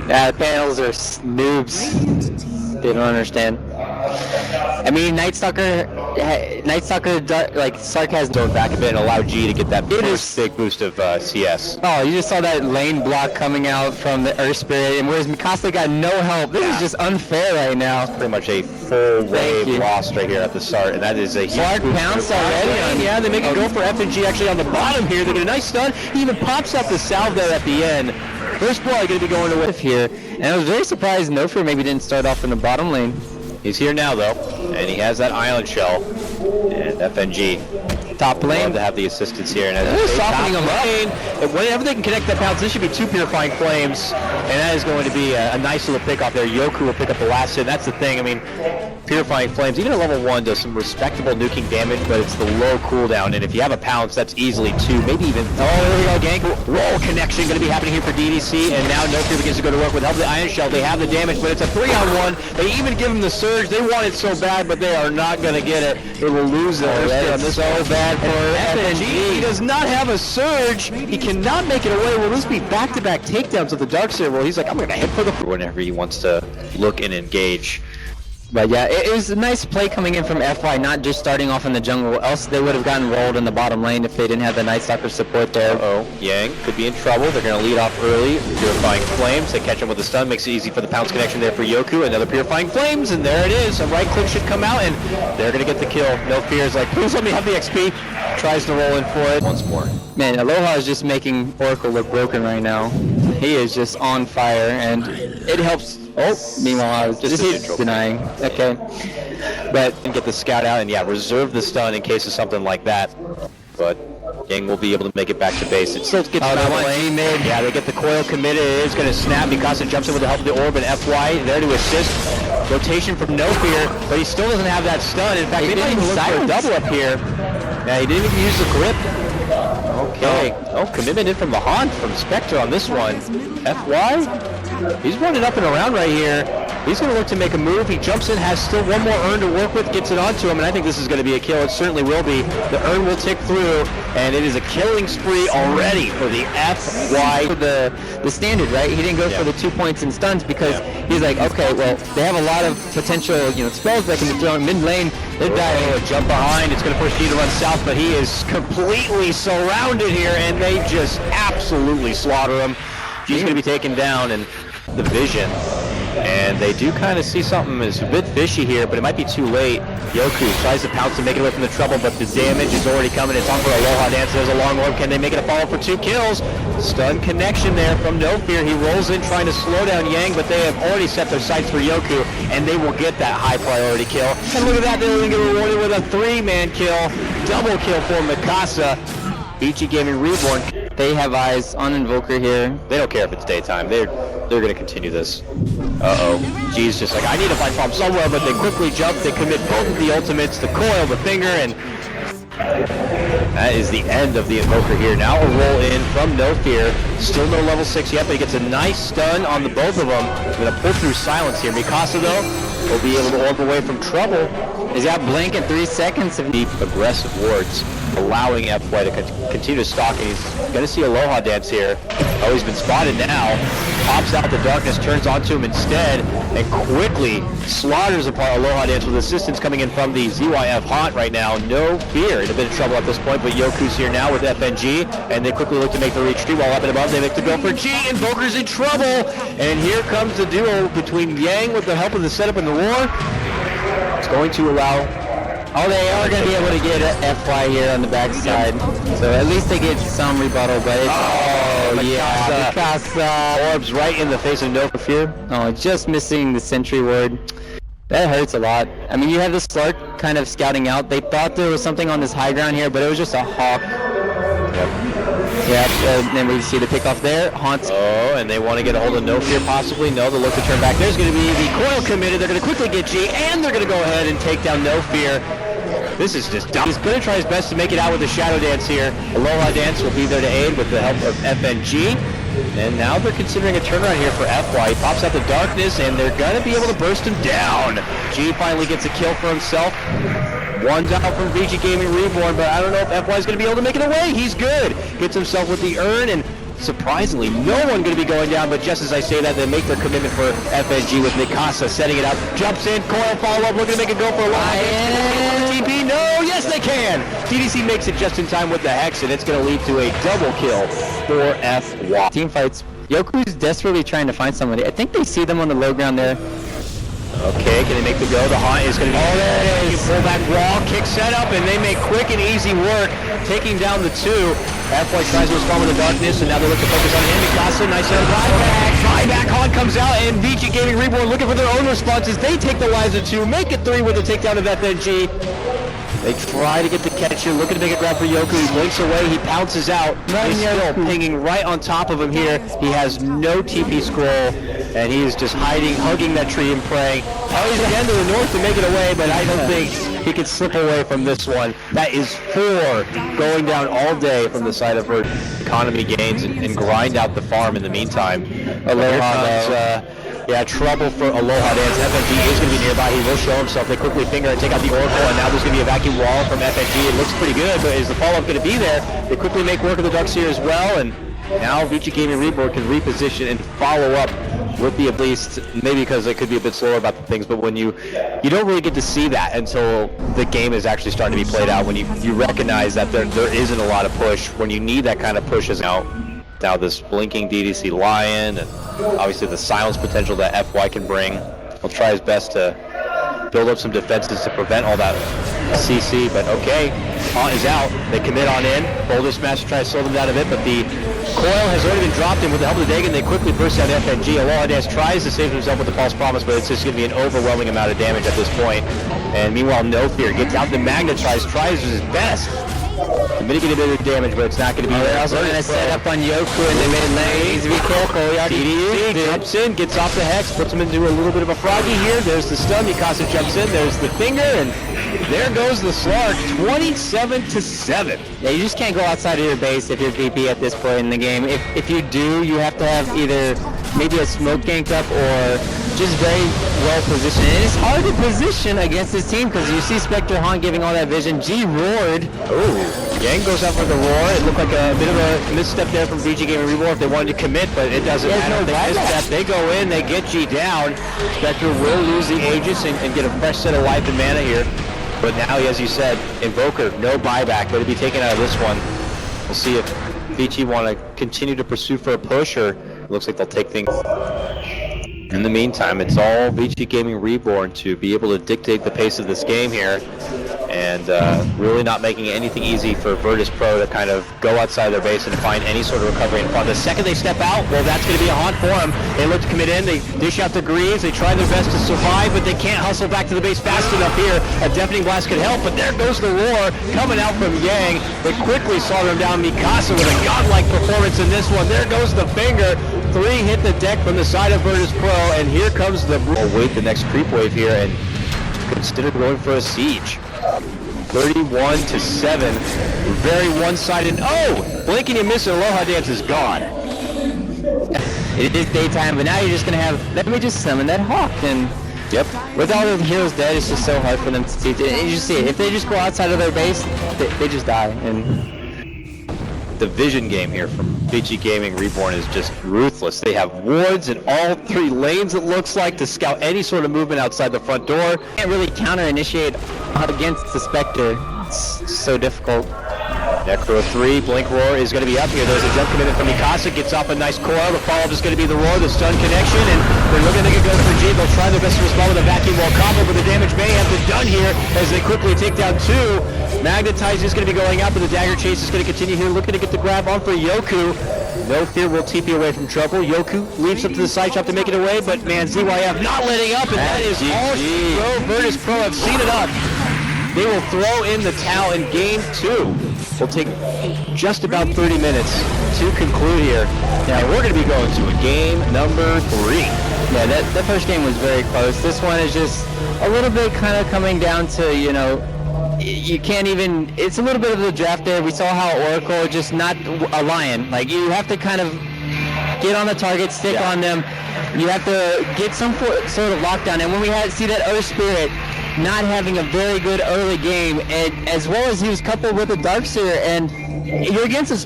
Panels are noobs. They don't understand. I mean, Night Stalker, like, sarcasm Going back a bit and allow G to get that big boost of CS. Oh, you just saw that lane block coming out from the Earth Spirit, and whereas Mikasa got no help. This is just unfair right now. Pretty much a full wave lost right here at the start, and that is a huge Clark pounced already. Yeah, they make it go for FNG actually on the bottom here. They get a nice stun. He even pops up the salve there at the end. First blood going to be going to Whiff here, and I was very surprised Nofir maybe didn't start off in the bottom lane. He's here now though, and he has that island shell. And FNG top lane love to have the assistance here, and as softening them lane, whenever they can connect that pounce, this should be 2 purifying flames, and that is going to be a nice little pick off there. Yoku will pick up the last hit. That's the thing. I mean, purifying flames, even at level 1, does some respectable nuking damage, but it's the low cooldown, and if you have a pounce, that's easily 2, maybe even. Oh, there we go, gank roll connection going to be happening here for DDC, and now Nofir begins to go to work with help of the Iron Shell. They have the damage, but it's a 3-on-1. They even give him the surge. They want it so bad, but they are not going to get it. They will lose it. That's so bad for FNG. He does not have a surge. He cannot make it away. Will this be back-to-back takedowns of the Darkseer? Well, he's like, I'm going to hit for the whenever he wants to look and engage. But yeah, it was a nice play coming in from FY, not just starting off in the jungle, else they would have gotten rolled in the bottom lane if they didn't have the Night Stalker support there. Yang could be in trouble. They're going to lead off early. Purifying Flames. They catch him with the stun. Makes it easy for the pounce connection there for Yoku. Another Purifying Flames, and there it is. A right click should come out, and they're going to get the kill. No fears, like, please let me have the XP. Tries to roll in for it once more. Man, Aloha is just making Oracle look broken right now. He is just on fire, and it helps. Meanwhile, I was just denying. Okay. But get the scout out and reserve the stun in case of something like that. But Yang will be able to make it back to base. It still gets Yeah, they get the coil committed. It is going to snap. Mikasa jumps in with the help of the orb, and FY there to assist. Rotation from Nofir, but he still doesn't have that stun. In fact, they might even look for a double up here. Yeah, he didn't even use the grip. Okay. Oh, commitment in from the Haunt from Spectre on this one. FY? He's running up and around right here. He's going to look to make a move. He jumps in, has still one more urn to work with, gets it onto him, and I think this is going to be a kill. It certainly will be. The urn will tick through, and it is a killing spree already for the FY. The standard, right? He didn't go for the 2 points in stuns because he's like, okay, well, they have a lot of potential, spells that can be thrown mid lane. They're dying. A jump behind. It's going to push G to run south, but he is completely surrounded here, and they just absolutely slaughter him. G's going to be taken down, and the vision. And they do kind of see something is a bit fishy here, but it might be too late. Yoku tries to pounce to make it away from the trouble, but the damage is already coming. It's on for Aloha Dance. There's a long orb. Can they make it a follow for 2 kills? Stun connection there from Nofir. He rolls in trying to slow down Yang, but they have already set their sights for Yoku, and they will get that high priority kill. And look at that, they're going to get rewarded with a 3-man kill. Double kill for Mikasa. FNG Gaming Reborn. They have eyes on Invoker here. They don't care if it's daytime. They're going to continue this. G's just like, I need to find bomb somewhere, but they quickly jump. They commit both of the ultimates, the coil, the finger, and that is the end of the Invoker here. Now a roll in from Nofir. Still no level 6 yet, but he gets a nice stun on the both of them. Going to pull through silence here. Mikasa, though, will be able to orb away from trouble. He's got blink in 3 seconds of deep aggressive wards, allowing FY to continue to stalk, and he's going to see Aloha Dance here. Oh, he's been spotted now. Pops out the darkness, turns onto him instead, and quickly slaughters apart Aloha Dance with assistance coming in from the ZYF Haunt right now. No fear, in a bit of trouble at this point, but Yoku's here now with FNG, and they quickly look to make the retreat while up and above. They make the go for G. Invoker's in trouble, and here comes the duo between Yang with the help of the setup and the war. It's going to allow... Oh, they are going to be able to get a FY here on the backside. So at least they get some rebuttal, but it's... Mikasa. Orbs right in the face of Nofir. Oh, just missing the sentry ward. That hurts a lot. I mean, you have the Slark kind of scouting out. They thought there was something on this high ground here, but it was just a hawk. Yep, and then we see the pickoff there. Haunts. Oh, and they want to get a hold of Nofir possibly. No, they'll look to turn back. There's going to be the coil committed. They're going to quickly get G, and they're going to go ahead and take down Nofir. This is just dumb. He's going to try his best to make it out with the Shadow Dance here. Aloha Dance will be there to aid with the help of FNG. And now they're considering a turnaround here for FY. He pops out the darkness, and they're going to be able to burst him down. G finally gets a kill for himself. One down from FNG Gaming Reborn, but I don't know if FY is going to be able to make it away. He's good. Gets himself with the urn, and surprisingly, no one going to be going down, but just as I say that, they make their commitment for FNG with Mikasa setting it up, jumps in, coil follow-up, looking to make it go for a long TP. No, yes they can! DDC makes it just in time with the Hex, and it's going to lead to a double kill for FY. Team fights. Yoku's desperately trying to find somebody. I think they see them on the low ground there. Okay, can they make the go? The haunt is going to be... Oh, there it is. Pull back wall, kick setup, and they make quick and easy work, taking down the two. FY tries to respond with the darkness, and now they look to focus on him. Mikasa, nice buyback. Haunt comes out, and VG Gaming Reborn looking for their own responses. They take the lives of two, make it three with the takedown of FNG. They try to get the catch here, looking to make a grab for Yoku. He blinks away, he pounces out. He's still pinging right on top of him here. He has no TP scroll, and he is just hiding, hugging that tree and praying. Oh, he's again to the north to make it away, but I don't think he can slip away from this one. That is 4 going down all day from the side of her economy gains and grind out the farm in the meantime. Aloha. Yeah, trouble for Aloha Dance. FNG is going to be nearby. He will show himself. They quickly finger and take out the Oracle, and now there's going to be a vacuum wall from FNG. It looks pretty good, but is the follow-up going to be there? They quickly make work of the Ducks here as well, and now VG Gaming Reborn can reposition and follow up with the at least, maybe because they could be a bit slower about the things, but when you don't really get to see that until the game is actually starting to be played out, when you recognize that there isn't a lot of push, when you need that kind of push is out. Now this blinking DDC Lion, and obviously the silence potential that FY can bring. He'll try his best to build up some defenses to prevent all that CC, but okay, Haunt is out. They commit on in. Boulder Smash tries to slow them down a bit, but the coil has already been dropped in with the help of the Dagon. They quickly burst out FNG. Aloha Dance tries to save himself with the false promise, but it's just going to be an overwhelming amount of damage at this point. And meanwhile, No Fear gets out the magnetize, tries his best to mitigate a bit of damage, but it's not going to be there. They're also going to set up on Yoku in the mid lane. Needs to be careful. DDC jumps in, gets off the Hex, puts him into a little bit of a froggy here. There's the stun. Mikasa jumps in. There's the finger, and there goes the Slark. 27-7. Yeah, you just can't go outside of your base if you're VP at this point in the game. If you do, you have to have either maybe a smoke ganked up or just very well positioned. And it's hard to position against this team because you see Spectre Haunt giving all that vision. G roared. Oh, Yang goes out for the roar. It looked like a bit of a misstep there from VG Gaming Reborn if they wanted to commit, but it doesn't matter. They misstep. They go in, they get G down. Spectre will lose the Aegis and get a fresh set of life and mana here. But now, as you said, Invoker, no buyback. Going to be taken out of this one. We'll see if VG want to continue to pursue for a push, or it looks like they'll take things. In the meantime, it's all VG Gaming Reborn to be able to dictate the pace of this game here, and really not making anything easy for Virtus.pro to kind of go outside their base and find any sort of recovery in front. The second they step out, well, that's going to be a haunt for them. They look to commit in, they dish out their greaves, they try their best to survive, but they can't hustle back to the base fast enough here. A Deafening Blast could help, but there goes the roar coming out from Yang. They quickly slaughter him down. Mikasa with a godlike performance in this one. There goes the finger. 3 hit the deck from the side of Virtus.pro, and here comes the... Await the next creep wave here and consider going for a siege. 31-7. Very one-sided. Oh! Blinking and missing. Aloha Dance is gone. It is daytime, but now you're just going to have... Let me just summon that Hawk, and... Yep. With all the heroes dead, it's just so hard for them to see. And you see it. If they just go outside of their base, they just die. And the vision game here from VG Gaming Reborn is just ruthless. They have wards in all 3 lanes, it looks like, to scout any sort of movement outside the front door. Can't really counter-initiate against the Spectre. It's so difficult. Necro 3, Blink Roar is going to be up here. There's a jump commitment from Mikasa, gets off a nice coil. The follow-up is going to be the Roar, the stun connection, and they're looking to get going for G. They'll try their best to respond with a vacuum wall combo, but the damage may have been done here as they quickly take down 2. Magnetize is going to be going out, but the dagger chase is going to continue here, looking to get the grab on for Yoku. No Fear will TP away from trouble. Yoku leaps up to the side shop to make it away, but man, ZYF not letting up, and that is all Virtus.pro have seen it up. They will throw in the towel in game 2. Will take just about 30 minutes to conclude here. Now we're going to be going to a game number 3. Yeah, that first game was very close. This one is just a little bit kind of coming down to, you know, you can't even, it's a little bit of the draft there. We saw how Oracle just not a lion. Like, you have to kind of get on the target, stick on them. You have to get some sort of lockdown. And when we see that Earth Spirit not having a very good early game, and as well as he was coupled with a Darkseer, and you're against a